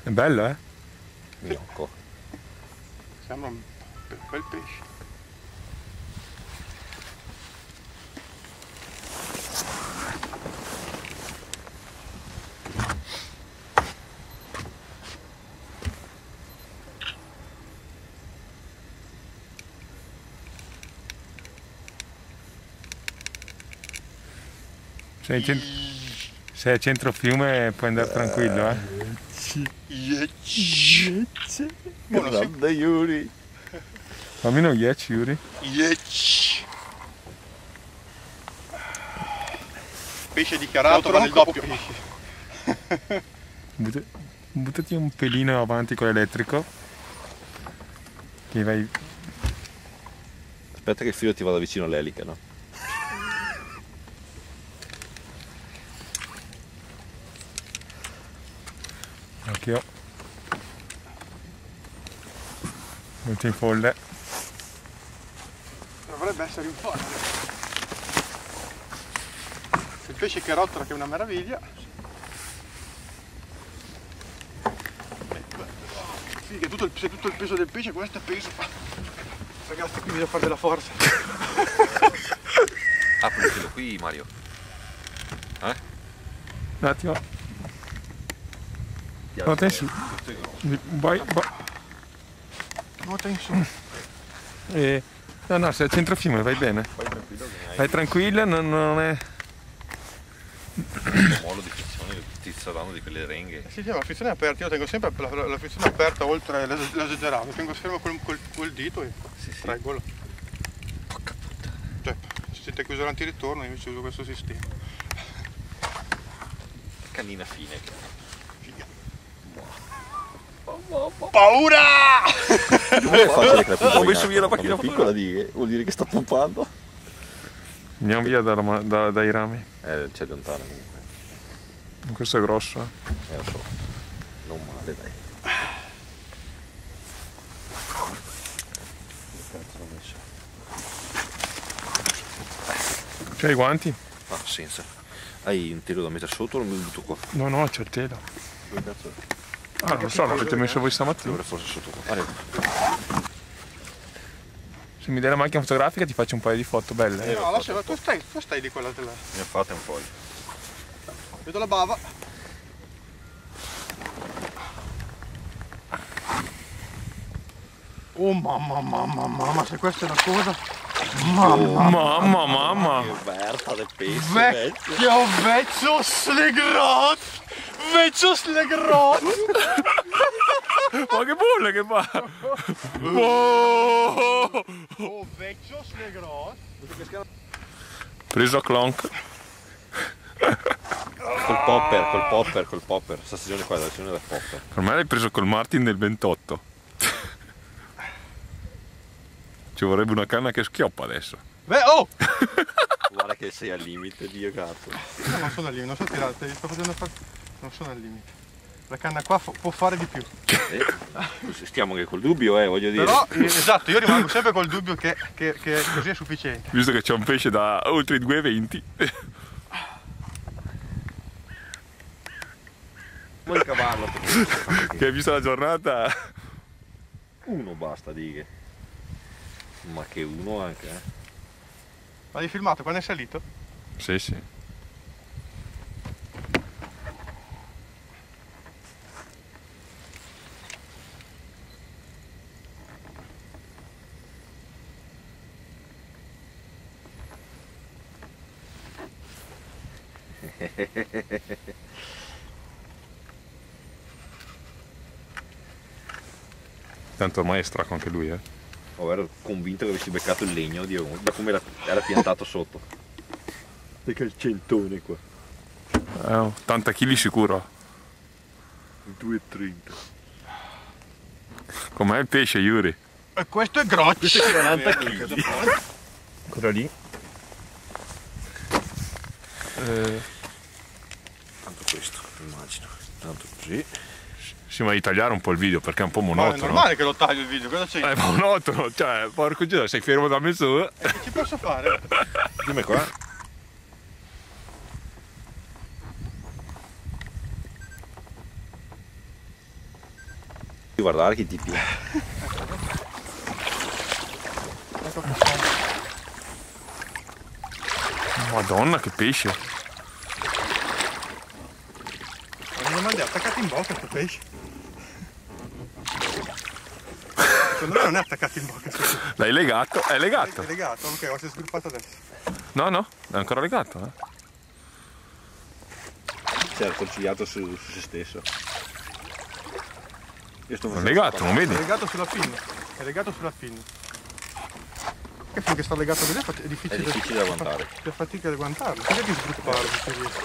È bello, eh? Gnocco. Sembra un bel pesce. Sei a centro fiume puoi andare tranquillo, eh? Grande Yuri. Fammi uno ghiaccio, Yuri. Pesce dichiarato vale il doppio. Buttati un pelino avanti con l'elettrico. Che vai. Aspetta che il filo ti vada vicino all'elica, no? Anch'io. Molto in folle. Dovrebbe essere in folle. Il pesce che rotola che è una meraviglia. Sì, che se tutto il peso del pesce, questo è peso. Ragazzi, qui bisogna fare della forza. Apri il filo qui, Mario. Un attimo. Nuota in su. Vai. Nuota in su. No, sei a centro fiume, vai bene. Vai tranquilla, non è. Il molo di frizione ti sta dando di quelle renghe. Sì, ma la frizione è aperta, io tengo sempre la frizione aperta oltre l'esagerato, tengo fermo col dito e regolo. Porca puttana. Cioè, se siete chiuso l'antiritorno, io invece uso questo sistema. Cannina fine. Figa. Paura! Non è facile che la Ho messo via la macchina piccola vuol dire che sta pompando. Andiamo via dai rami. C'è lontano comunque. Questo è grosso. Lo so. Non male, dai. Che cazzo l'ho messo? C'hai i guanti? Ah, senza. Hai un telo da mettere sotto o lo butto qua? No, c'è il telo. Dove cazzo è? Ah, non so, l'avete messo voi stamattina. Allora forse sotto qua. Arriva. Se mi dai la macchina fotografica ti faccio un paio di foto belle. No, lascia, tu stai di quella della. Ne fate un po'. Vedo la bava. Oh mamma, se questa è una cosa. Mamma. Che Berta del pesce. Vecchio vecchio slegrot! Vecchio slegrot! Ma che bolle che fa! Oh, vecchio slegrot! Preso a clonk. Col popper. Sta stagione qua è la stagione del popper. Per me l'hai preso col Martin del 28. Ci vorrebbe una canna che schioppa adesso. Beh, oh! Guarda che sei al limite, Dio cazzo. No, non sono al limite, non sto tirando, sto facendo non sono al limite. La canna qua può fare di più. Stiamo anche col dubbio, voglio dire. Però, esatto, io rimango sempre col dubbio che così è sufficiente. Visto che c'è un pesce da oltre i 2,20. Vuoi cavallo? Che hai visto la giornata? Uno basta, dighe. Ma che uno anche, Ma hai filmato quando è salito? Sì. Tanto ormai è straco anche lui, Oh, ero convinto che avessi beccato il legno, da come era piantato sotto. E che il centone qua. 80 kg sicuro. 2,30. Com'è il pesce, Yuri? E questo è groccio! Questo è 40 kg. Ancora lì? Tanto questo, immagino. Tanto così. Sì, ma devi tagliare un po' il video perché è un po' Ma è monotono. normale che lo taglio il video, cosa c'è? È monotono, cioè, porco Dio, sei fermo da mezz'ora. Che ci posso fare? Dimmi qua. Guardare che tipi. Ecco che sono. Madonna che pesce. Ma è attaccato in bocca questo pesce. Secondo me non è attaccato in bocca. L'hai legato? È legato? È legato, ok, si è sgruppato adesso. No, no, è ancora legato, eh. Si è acconcigliato su se stesso. Io sto È legato, non vedi? È legato sulla pinna. È legato sulla pinna. Che finché sta legato così è difficile, da guantare. C'è fatica di guantarlo. Perché di sgrupparlo se riesce?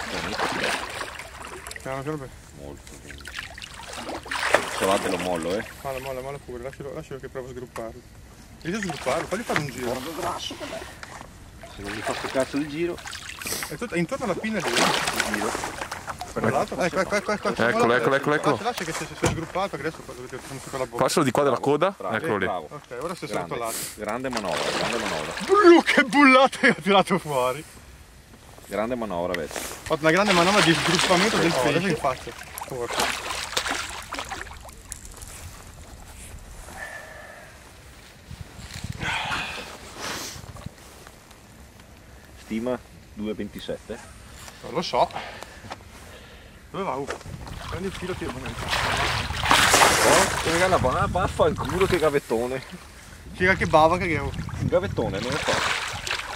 Piano piano bene. Molto. Salate lo mollo, eh. Molla pure, lascialo che provo a sgrupparlo. Riesci a sgrupparlo, fagli fare un giro. Guarda grasso com'è. Se non mi fa sto cazzo di giro. È tutto, intorno alla pinna lì. Il giro. Per l'altro? Ecco. Eccolo. Lascia che si è sgruppato, che adesso dovete tirare su quella bocca. Passo di qua della coda, Bravo, eccolo lì. bravo. Ok, ora si è Grande, srotolato. grande manovra, grande manovra. Che bullata che ha tirato fuori. Grande manovra, vedi. Ho fatto una grande manovra di sgruppamento del pesce. Adesso in faccia. Forse. Stima 2,27. Non lo so. Dove va? Prendi il filo, tiro. Oh, raga, la baffa al culo che gavettone. Figa che bava che avevo. Un gavettone, non lo so.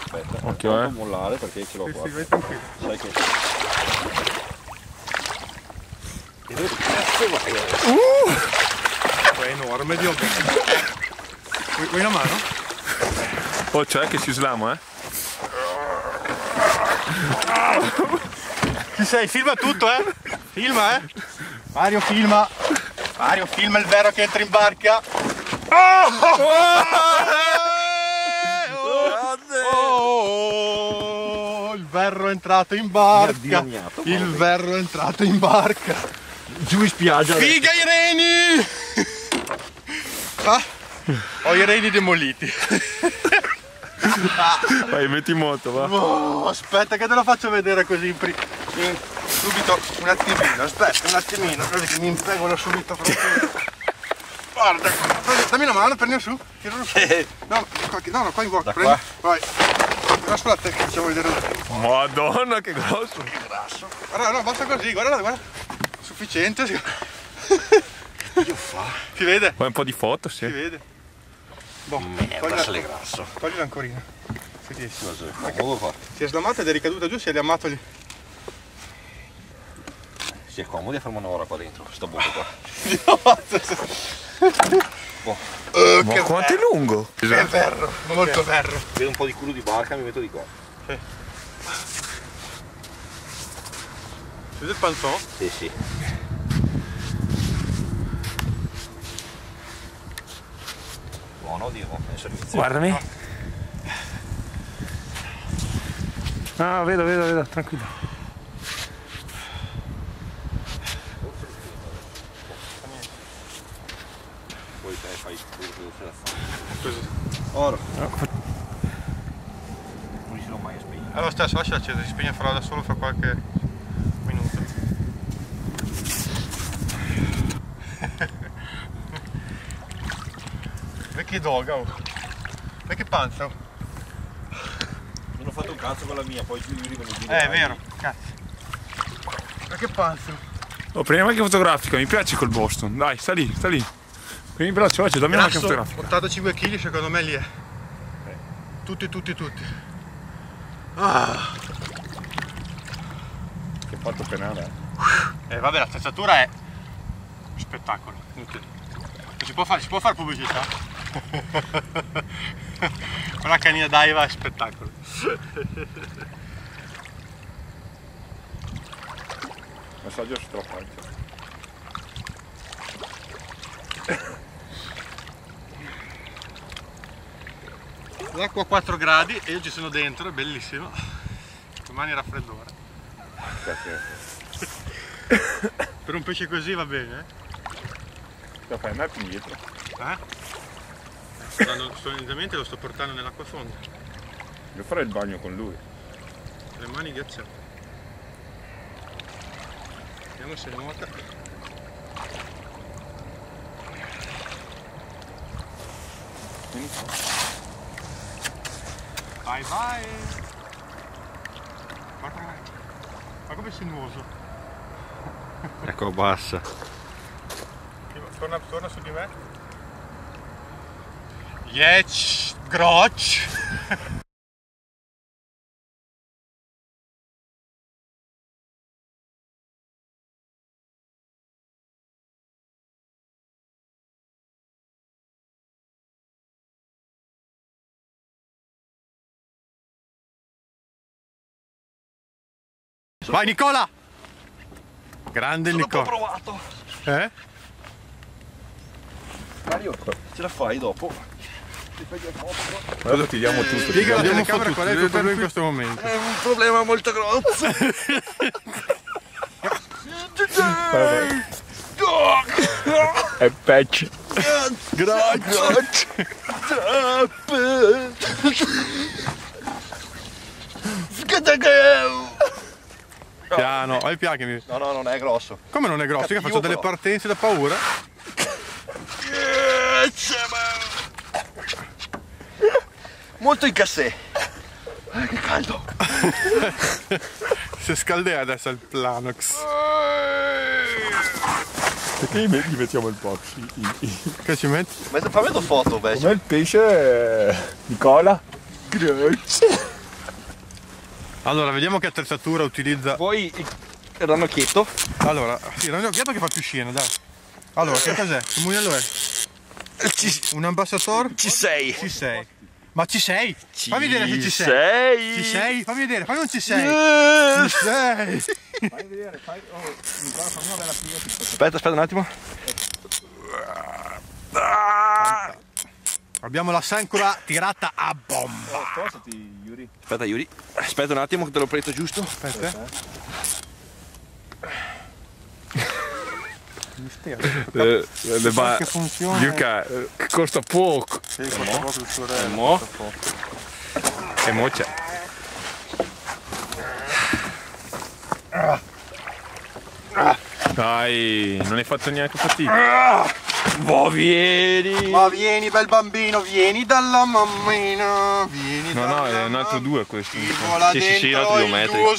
Aspetta, Occhio, non mollare perché ce l'ho qua. Sì, vai tranquillo. Sai che... E dove cazzo vai? È enorme, Dio. Vuoi una mano? Oh, c'è che si slama, eh? Ci sei, filma tutto, eh? Filma, eh? Mario filma. Mario filma il verro che entra in barca. Oh, il verro è entrato in barca. Il verro è entrato in barca. Giù in spiaggia. Figa i reni! Ah, ho i reni demoliti. Vai, metti in moto, va. Oh, aspetta che te lo faccio vedere così subito un attimino, aspetta un attimino, così che mi impegno subito proprio. Guarda, dammi una mano, prendi su, tiralo su. No, qua in bocca, prendi. Vai. Guarda sulla te che facciamo vedere. Madonna che grosso. Che grasso. Guarda, no, basta così, guarda. Sufficiente. Che io fa? Si vede? Poi un po' di foto, Si sì. vede. Boh, Merda, grasso. togli l'ancorina. Se riesci. Comodo fa. Si è slamato ed è ricaduta giù, si è riammato lì. Si è comodi a fare manovra qua dentro, sta buco qua. Ma quanto è lungo? È verro, molto verro. Vedo un po' di culo di barca, mi metto di qua. Si vede il panzone? Sì, sì. Buono, Dio, è servizio. Guardami. Ah, vedo, tranquillo. Poi te fai il culo che ce la fa. Così. Oro. Non riuscirò mai a spegnere. Allora stesso, lascia acceso, si spegne da solo fra qualche minuto. Vecchia doga, oh. Vecchia panza, oh. Non ho fatto un cazzo con la mia, poi mi vengono giù. È vero, cazzo. Vecchia panza. Oh, prendi la macchina fotografica, mi piace col Boston. Dai, sta lì. Prendi veloce, dammi la macchina Grasso, fotografica. 85 kg secondo me lì è. Tutti. Ah. Che fatto penale, Vabbè, la stazzatura è spettacolo, inutile. Si può fare pubblicità? Quella canina d'Aiva è spettacolo. Massaggio stroppante. L'acqua a 4 gradi e io ci sono dentro, è bellissimo. Domani raffreddore. Per un pesce così va bene, La fai andare più indietro. Solitamente lo sto portando nell'acqua fonda. Devo fare il bagno con lui. Le mani ghiacciate. Vediamo se nuota. Vai, vai! Ma come sinuoso? Ecco, bassa. Torna su di me. Yes, groch! Vai Nicola! Grande Sono Nicola! un po' provato. Mario, ce la fai dopo? Adesso tiriamo tutto. Spiega alla tiriamo telecamera qual è il tuo problema in questo momento. È un problema molto grosso. È patch. Piano, hai piano che mi... No, no, non è grosso. Come non è grosso? Io Cattivo faccio delle però. partenze da paura. Molto in cassè. Che caldo. Si scaldea adesso il Planox. Perché gli mettiamo il box? Che ci metti? Ma fammi una foto invece. Com'è il pesce, Nicola? Grazie. Allora, vediamo che attrezzatura utilizza. Poi il ranocchietto. Allora, sì, il ranocchietto che fa più scena, dai. Allora, che cos'è? Che mugnello è? Un ambassador? Ci sei. Ci sei. Ma ci sei? Fammi vedere se ci sei. sei. Ci sei? Fammi vedere, fammi non ci sei. Ci sei. Fai vedere, Nicola, fammi una bella piega. Aspetta un attimo. Abbiamo la sancora tirata a bomba. Spostati, Yuri. Aspetta Yuri. Aspetta un attimo che te lo prendo giusto. Aspetta. Ma Che funziona. Yuka, costa poco. Sì, costa poco il suo Mo? E mo c'è. Dai, non hai fatto neanche fatica. Boh, vieni. Ma vieni bel bambino, vieni dalla mammina. Vieni No, dalla no, è un altro mammina. 2 questo. Vola Sì, sì, sì, dentro altri 2 il metri. duo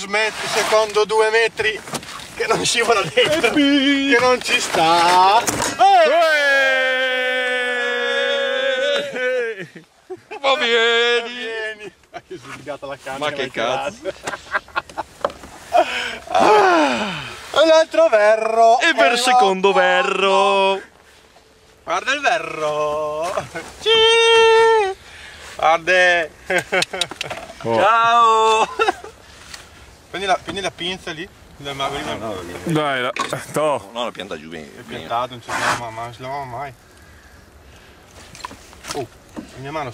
secondo 2 metri. Che non scivola dentro. Che non ci sta. Ma vieni. Vieni. Che sbrigata la canna. Ma che cazzo. Un altro verro. E per il secondo verro. Guarda il verro. Guarda. Ciao. Prendi la pinza lì. Del magro. Dai, to. No, la pianta giù bene. È piantato, non ci lavava mai. Oh, la mia mano